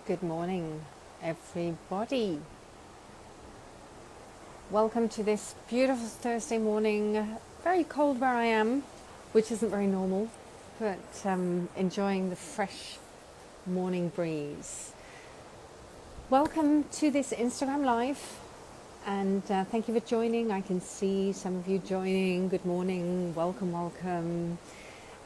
Good morning, everybody. Welcome to this beautiful Thursday morning. Very cold where I am, which isn't very normal, but enjoying the fresh morning breeze. Welcome to this Instagram Live, and thank you for joining. I can see some of you joining. Good morning, welcome.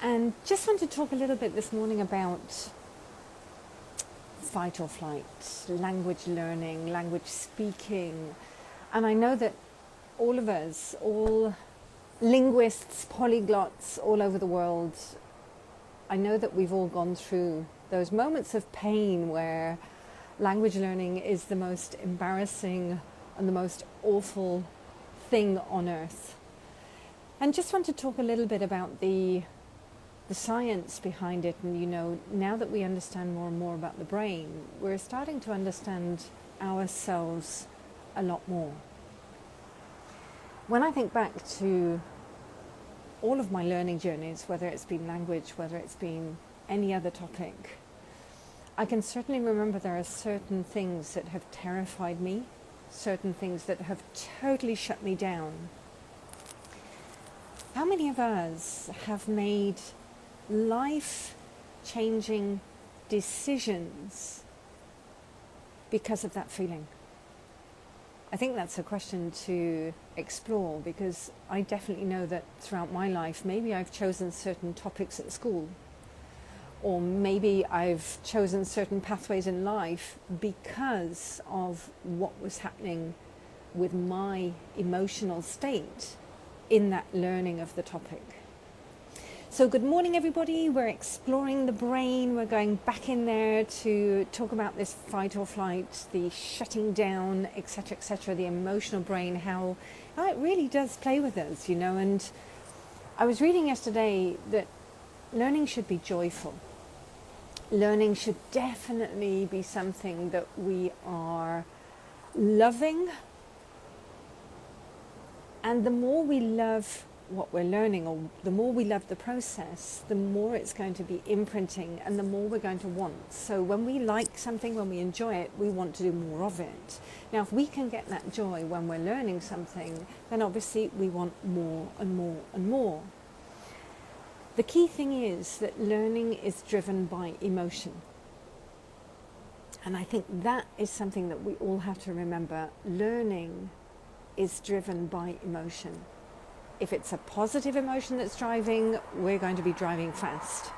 And just want to talk a little bit this morning about fight or flight, language learning, language speaking. And I know that all of us, all linguists, polyglots all over the world, I know that we've all gone through those moments of pain where language learning is the most embarrassing and the most awful thing on earth. And just want to talk a little bit about the science behind it. And now that we understand more and more about the brain, we're starting to understand ourselves a lot more. When I think back to all of my learning journeys, whether it's been language, whether it's been any other topic, I can certainly remember there are certain things that have terrified me, certain things that have totally shut me down. How many of us have made life-changing decisions because of that feeling? I think that's a question to explore, because I definitely know that throughout my life, maybe I've chosen certain topics at school, or maybe I've chosen certain pathways in life because of what was happening with my emotional state in that learning of the topic. So good morning, everybody. We're exploring the brain. We're going back in there to talk about this fight or flight, the shutting down, etc., the emotional brain, how it really does play with us, And I was reading yesterday that learning should be joyful. Learning should definitely be something that we are loving. And the more we love what we're learning, or the more we love the process, the more it's going to be imprinting and the more we're going to want. So when we like something, when we enjoy it, we want to do more of it. Now, if we can get that joy when we're learning something, then obviously we want more and more and more. The key thing is that learning is driven by emotion. And I think that is something that we all have to remember. Learning is driven by emotion. If it's a positive emotion that's driving, we're going to be driving fast.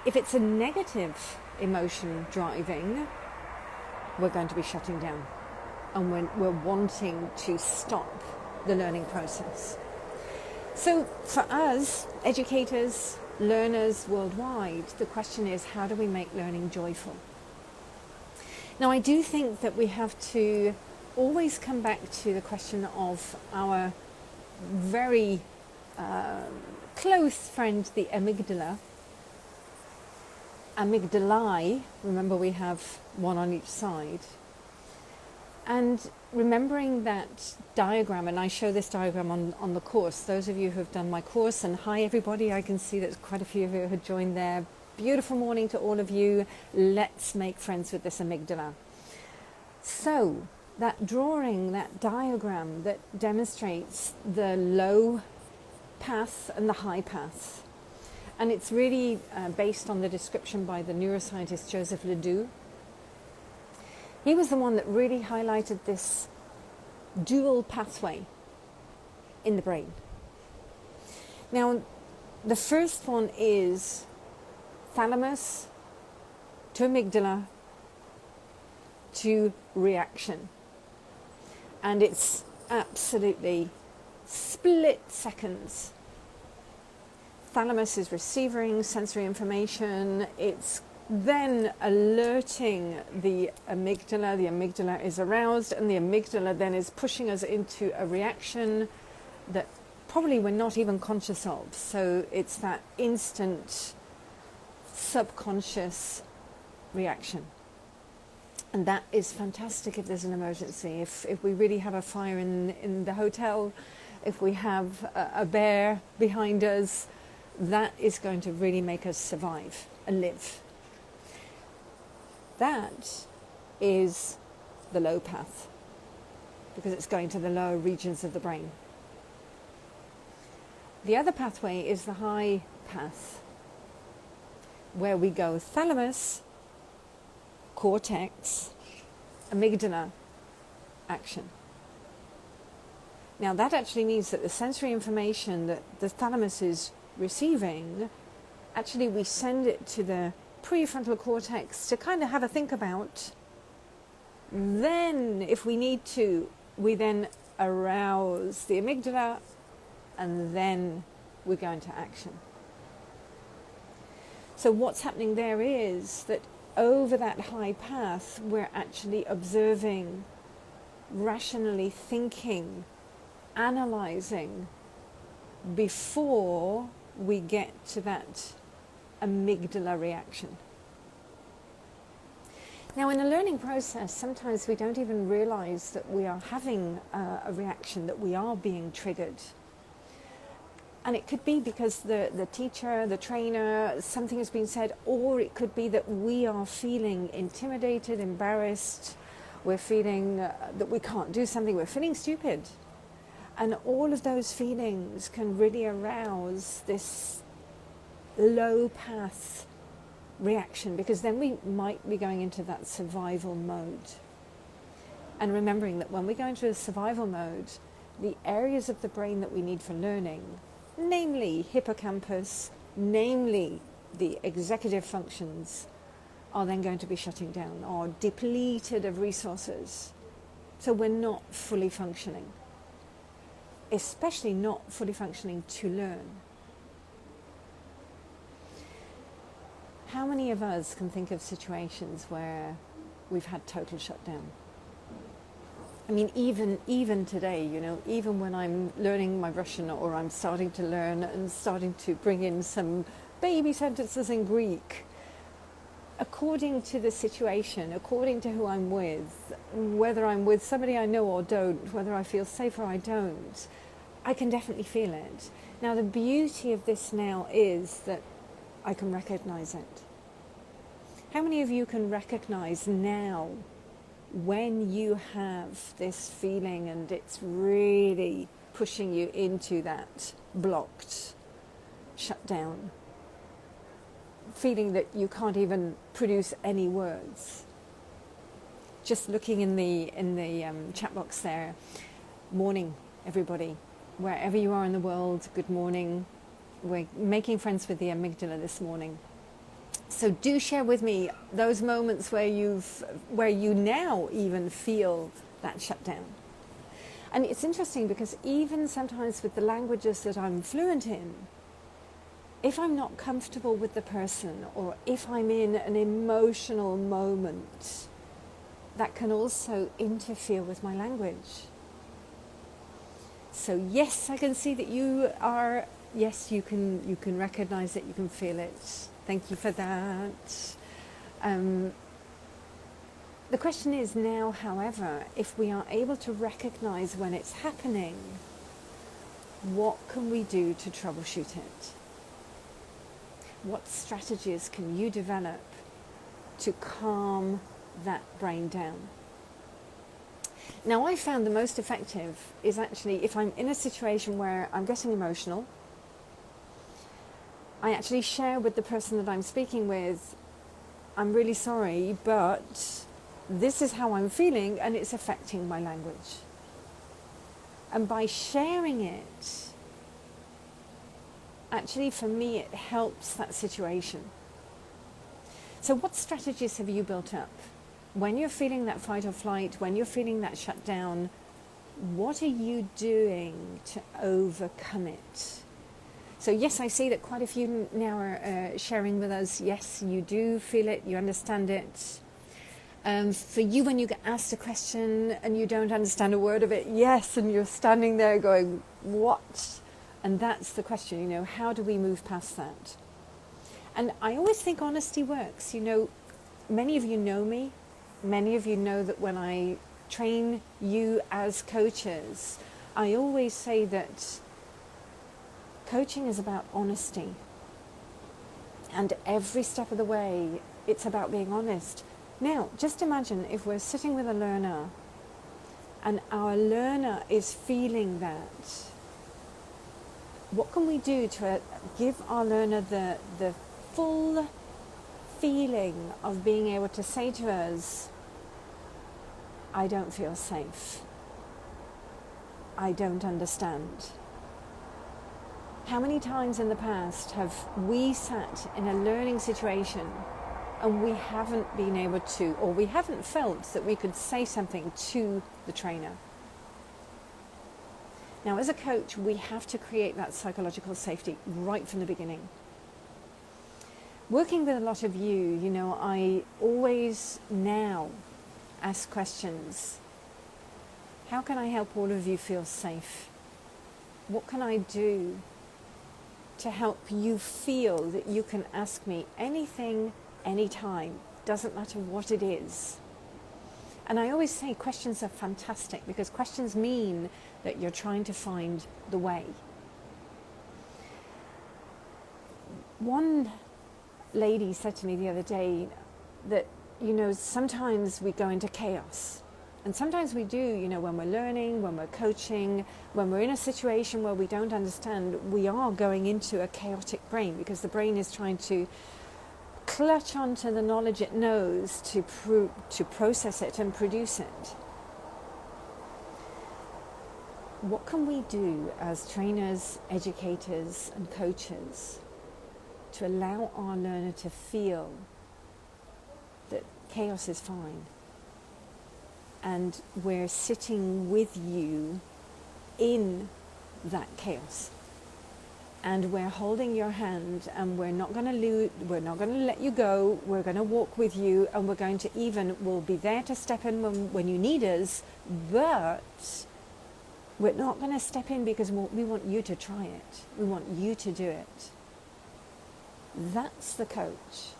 If it's a negative emotion driving, we're going to be shutting down. And we're wanting to stop the learning process. So for us, educators, learners worldwide, the question is, how do we make learning joyful? Now, I do think that we have to always come back to the question of our very close friend, the amygdalae. Remember, we have one on each side. And remembering that diagram, and I show this diagram on the course, those of you who have done my course, and hi everybody, I can see that quite a few of you have joined there. Beautiful morning to all of you. Let's make friends with this amygdala. So, that drawing, that diagram that demonstrates the low path and the high path. And it's really based on the description by the neuroscientist Joseph Ledoux. He was the one that really highlighted this dual pathway in the brain. Now, the first one is thalamus to amygdala to reaction. And it's absolutely split seconds. Thalamus is receiving sensory information. It's then alerting the amygdala. The amygdala is aroused, and the amygdala then is pushing us into a reaction that probably we're not even conscious of. So it's that instant subconscious reaction. And that is fantastic if there's an emergency, if we really have a fire in the hotel, if we have a bear behind us, that is going to really make us survive and live. That is the low path, because it's going to the lower regions of the brain. The other pathway is the high path, where we go thalamus, cortex, amygdala, action. Now that actually means that the sensory information that the thalamus is receiving, actually we send it to the prefrontal cortex to kind of have a think about. Then, if we need to, we then arouse the amygdala, and then we go into action. So what's happening there is that over that high path, we're actually observing, rationally thinking, analyzing before we get to that amygdala reaction. Now, in the learning process, sometimes we don't even realize that we are having a reaction, that we are being triggered. And it could be because the teacher, the trainer, something has been said, or it could be that we are feeling intimidated, embarrassed, we're feeling that we can't do something, we're feeling stupid. And all of those feelings can really arouse this low path reaction, because then we might be going into that survival mode. And remembering that when we go into a survival mode, the areas of the brain that we need for learning, namely hippocampus, namely the executive functions, are then going to be shutting down or depleted of resources. So we're not fully functioning, especially not fully functioning to learn. How many of us can think of situations where we've had total shutdown? I mean, even today, you know, even when I'm learning my Russian, or I'm starting to learn and starting to bring in some baby sentences in Greek, according to the situation, according to who I'm with, whether I'm with somebody I know or don't, whether I feel safe or I don't, I can definitely feel it. Now, the beauty of this now is that I can recognize it. How many of you can recognize now when you have this feeling and it's really pushing you into that blocked, shut down, feeling that you can't even produce any words? Just looking in the chat box there. Morning, everybody. Wherever you are in the world, good morning. We're making friends with the amygdala this morning. So do share with me those moments where you now even feel that shutdown. And it's interesting because even sometimes with the languages that I'm fluent in, if I'm not comfortable with the person, or if I'm in an emotional moment, that can also interfere with my language. So yes, I can see that you are, yes, you can recognize it, you can feel it. Thank you for that. The question is now, however, if we are able to recognize when it's happening, what can we do to troubleshoot it? What strategies can you develop to calm that brain down? Now, I found the most effective is actually if I'm in a situation where I'm getting emotional, I actually share with the person that I'm speaking with, I'm really sorry, but this is how I'm feeling and it's affecting my language. And by sharing it, actually for me it helps that situation. So what strategies have you built up? When you're feeling that fight or flight, when you're feeling that shutdown, what are you doing to overcome it? So yes, I see that quite a few now are sharing with us, yes, you do feel it, you understand it. For you, when you get asked a question and you don't understand a word of it, yes, and you're standing there going, what? And that's the question, you know, how do we move past that? And I always think honesty works. You know, many of you know me. Many of you know that when I train you as coaches, I always say that coaching is about honesty. And every step of the way, it's about being honest. Now, just imagine if we're sitting with a learner and our learner is feeling that. What can we do to give our learner the full feeling of being able to say to us, I don't feel safe. I don't understand. How many times in the past have we sat in a learning situation and we haven't been able to, or we haven't felt that we could say something to the trainer? Now, as a coach, we have to create that psychological safety right from the beginning. Working with a lot of you, I always now ask questions. How can I help all of you feel safe? What can I do to help you feel that you can ask me anything, anytime? Doesn't matter what it is. And I always say questions are fantastic because questions mean that you're trying to find the way. One lady said to me the other day that, sometimes we go into chaos. And sometimes we do, when we're learning, when we're coaching, when we're in a situation where we don't understand, we are going into a chaotic brain because the brain is trying to clutch onto the knowledge it knows to process it and produce it. What can we do as trainers, educators, and coaches to allow our learner to feel that chaos is fine? And we're sitting with you in that chaos. And we're holding your hand, and we're not going to let you go. We're going to walk with you, and we'll be there to step in when you need us, but we're not going to step in because we want you to try it. We want you to do it. That's the coach.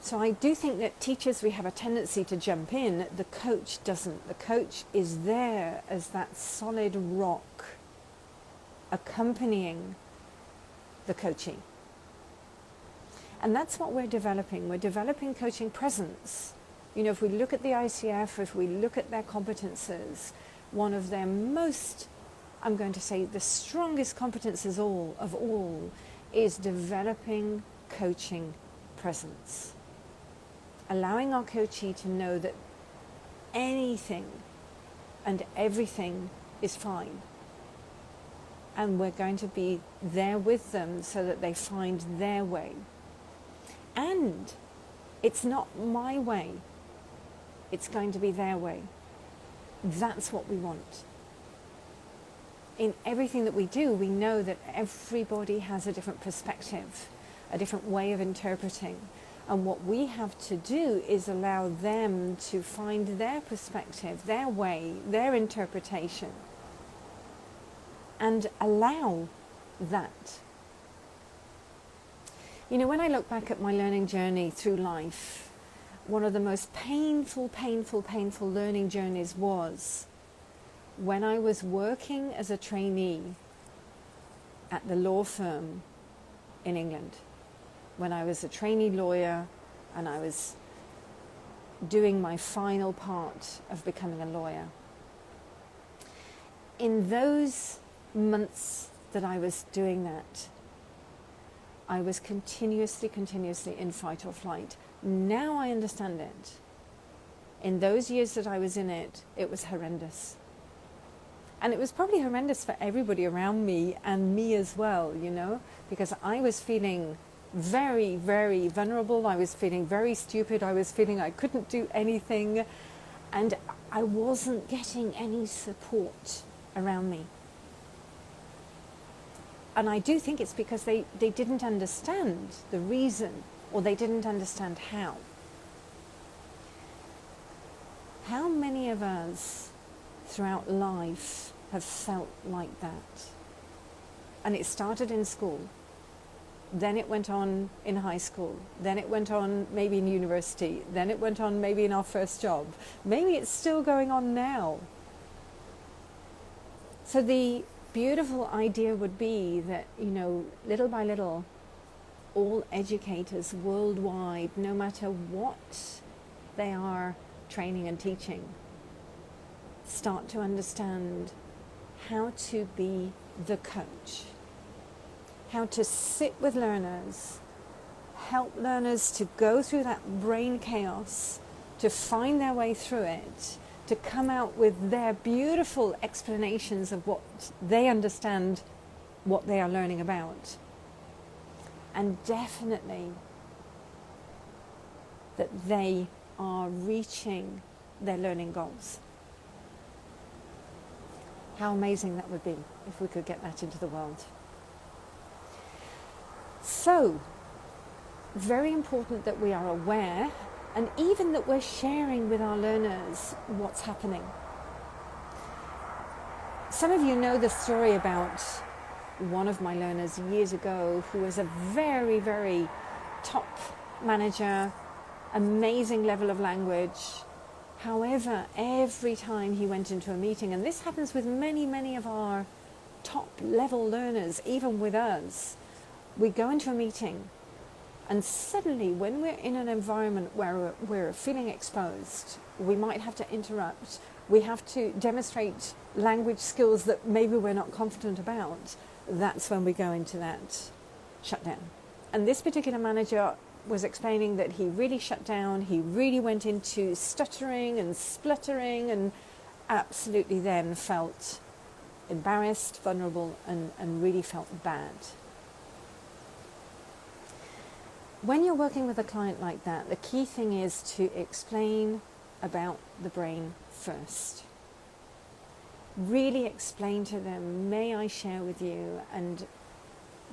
So I do think that teachers, we have a tendency to jump in. The coach doesn't. The coach is there as that solid rock accompanying the coachee. And that's what we're developing. We're developing coaching presence. If we look at the ICF, if we look at their competences, one of their most, I'm going to say, the strongest competences of all is developing coaching presence. Allowing our coachee to know that anything and everything is fine. And we're going to be there with them so that they find their way. And it's not my way. It's going to be their way. That's what we want. In everything that we do, we know that everybody has a different perspective, a different way of interpreting. And what we have to do is allow them to find their perspective, their way, their interpretation, and allow that. When I look back at my learning journey through life, one of the most painful learning journeys was when I was working as a trainee at the law firm in England. When I was a trainee lawyer and I was doing my final part of becoming a lawyer. In those months that I was doing that, I was continuously in fight or flight. Now I understand it. In those years that I was in it, it was horrendous. And it was probably horrendous for everybody around me and me as well, because I was feeling very, very vulnerable. I was feeling very stupid. I was feeling I couldn't do anything. And I wasn't getting any support around me. And I do think it's because they didn't understand the reason, or they didn't understand how. How many of us throughout life have felt like that? And it started in school. Then it went on in high school. Then it went on maybe in university. Then it went on maybe in our first job. Maybe it's still going on now. So the beautiful idea would be that, little by little, all educators worldwide, no matter what they are training and teaching, start to understand how to be the coach, how to sit with learners, help learners to go through that brain chaos, to find their way through it, to come out with their beautiful explanations of what they understand, what they are learning about. And definitely that they are reaching their learning goals. How amazing that would be if we could get that into the world. So, very important that we are aware, and even that we're sharing with our learners what's happening. Some of you know the story about one of my learners years ago who was a very, very top manager, amazing level of language. However, every time he went into a meeting, and this happens with many, many of our top level learners, even with us, we go into a meeting and suddenly when we're in an environment where we're feeling exposed, we might have to interrupt, we have to demonstrate language skills that maybe we're not confident about. That's when we go into that shutdown. And this particular manager was explaining that he really shut down, he really went into stuttering and spluttering, and absolutely then felt embarrassed, vulnerable, and really felt bad. When you're working with a client like that, the key thing is to explain about the brain first. Really explain to them, may I share with you, and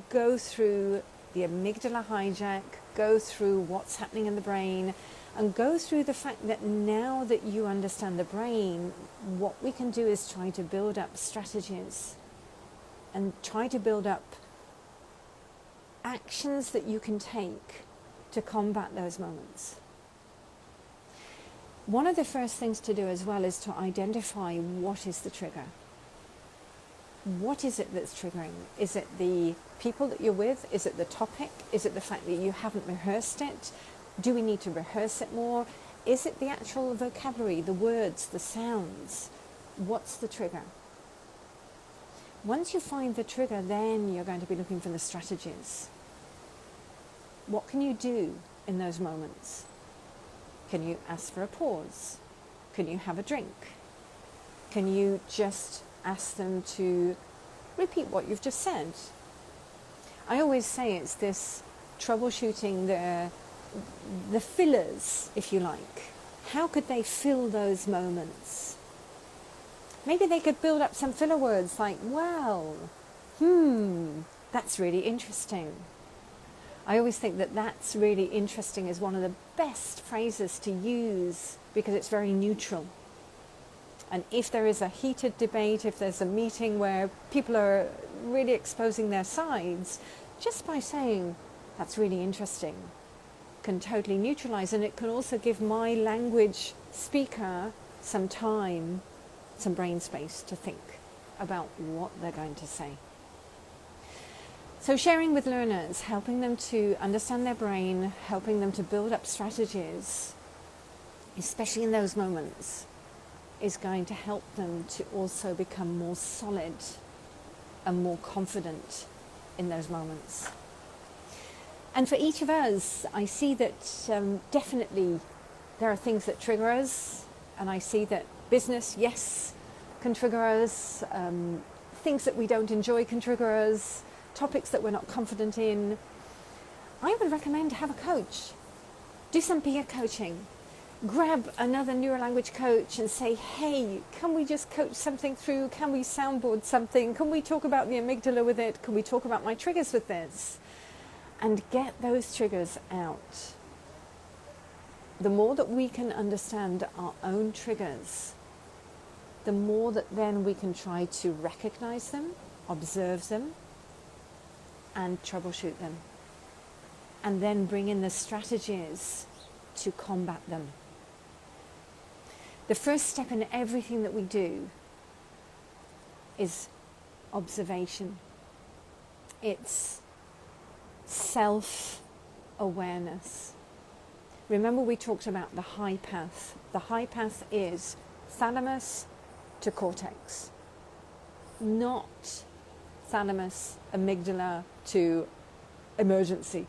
go through the amygdala hijack, go through what's happening in the brain, and go through the fact that now that you understand the brain, what we can do is try to build up strategies and try to build up actions that you can take to combat those moments. One of the first things to do as well is to identify what is the trigger. What is it that's triggering? Is it the people that you're with? Is it the topic? Is it the fact that you haven't rehearsed it? Do we need to rehearse it more? Is it the actual vocabulary, the words, the sounds? What's the trigger? Once you find the trigger, then you're going to be looking for the strategies. What can you do in those moments? Can you ask for a pause? Can you have a drink? Can you just ask them to repeat what you've just said? I always say it's this troubleshooting the fillers, if you like. How could they fill those moments? Maybe they could build up some filler words like, well, that's really interesting. I always think that that's really interesting is one of the best phrases to use because it's very neutral. And if there is a heated debate, if there's a meeting where people are really exposing their sides, just by saying, that's really interesting, can totally neutralize. And it can also give my language speaker some time, some brain space to think about what they're going to say. So sharing with learners, helping them to understand their brain, helping them to build up strategies, especially in those moments, is going to help them to also become more solid and more confident in those moments. And for each of us, I see that definitely there are things that trigger us, and I see that business, yes, can trigger us, things that we don't enjoy can trigger us, topics that we're not confident in. I would recommend to have a coach. Do some peer coaching. Grab another neurolanguage coach and say, hey, can we just coach something through? Can we soundboard something? Can we talk about the amygdala with it? Can we talk about my triggers with this? And get those triggers out. The more that we can understand our own triggers, the more that then we can try to recognize them, observe them, and troubleshoot them. And then bring in the strategies to combat them. The first step in everything that we do is observation. It's self-awareness. Remember, we talked about the high path. The high path is thalamus to cortex, not thalamus, amygdala to emergency.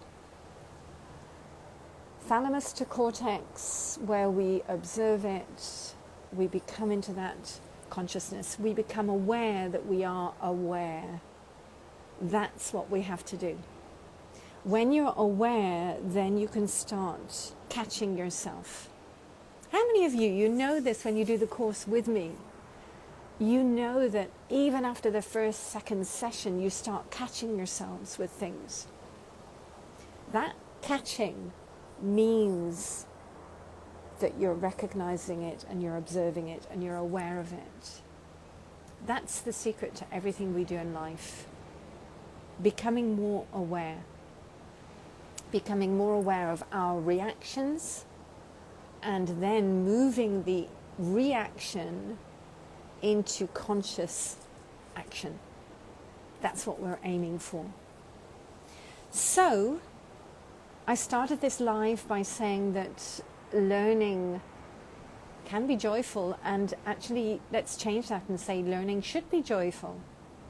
Thalamus to cortex, where we observe it, we become into that consciousness. We become aware that we are aware. That's what we have to do. When you're aware, then you can start catching yourself. How many of you know this when you do the course with me? You know that even after the first, second session, you start catching yourselves with things. That catching means that you're recognizing it and you're observing it and you're aware of it. That's the secret to everything we do in life. Becoming more aware. Becoming more aware of our reactions and then moving the reaction into conscious action. That's what we're aiming for. So, I started this live by saying that learning can be joyful, and actually let's change that and say learning should be joyful.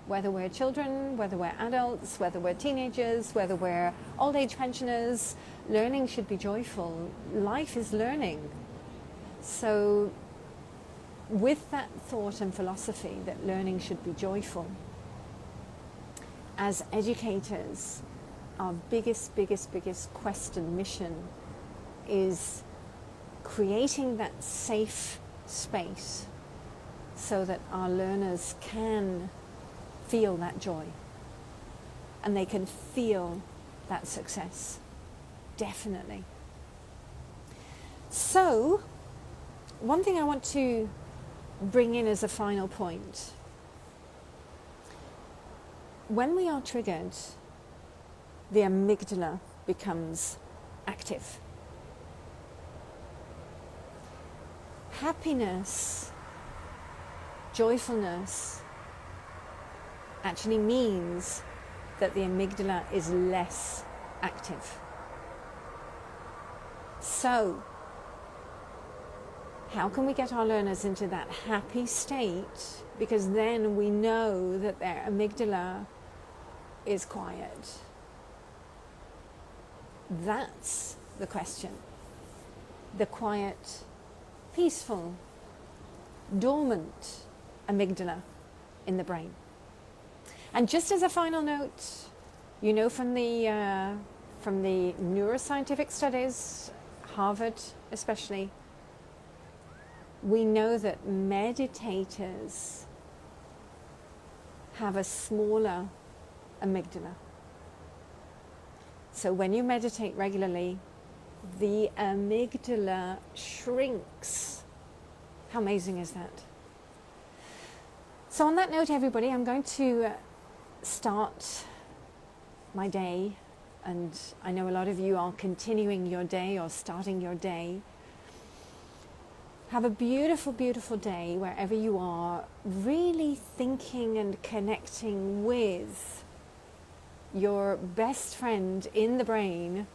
Whether we're children, whether we're adults, whether we're teenagers, whether we're old age pensioners, learning should be joyful. Life is learning. So with that thought and philosophy that learning should be joyful, as educators, our biggest quest and mission is creating that safe space so that our learners can feel that joy and they can feel that success. Definitely. So, one thing I want to bring in as a final point. When we are triggered, the amygdala becomes active. Happiness, joyfulness, actually means that the amygdala is less active. So, how can we get our learners into that happy state? Because then we know that their amygdala is quiet. That's the question. The quiet, peaceful, dormant amygdala in the brain. And just as a final note, you know from the neuroscientific studies, Harvard especially, we know that meditators have a smaller amygdala. So when you meditate regularly, the amygdala shrinks. How amazing is that? So on that note, everybody, I'm going to start my day, and I know a lot of you are continuing your day or starting your day. Have a beautiful, beautiful day wherever you are, really thinking and connecting with your best friend in the brain,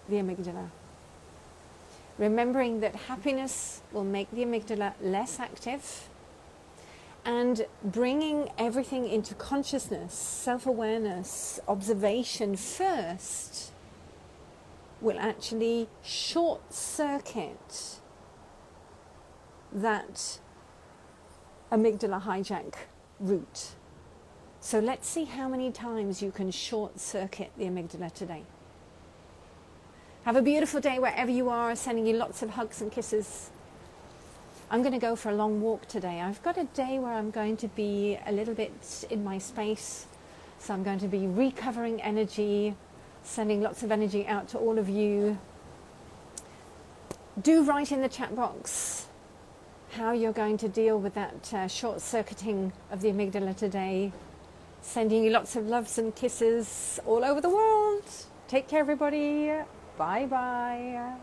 the amygdala. Remembering that happiness will make the amygdala less active, and bringing everything into consciousness, self-awareness, observation first will actually short-circuit that amygdala hijack route. So let's see how many times you can short-circuit the amygdala today. Have a beautiful day wherever you are, sending you lots of hugs and kisses. I'm going to go for a long walk today. I've got a day where I'm going to be a little bit in my space. So I'm going to be recovering energy, sending lots of energy out to all of you. Do write in the chat box how you're going to deal with that short-circuiting of the amygdala today. Sending you lots of loves and kisses all over the world. Take care, everybody. Bye-bye.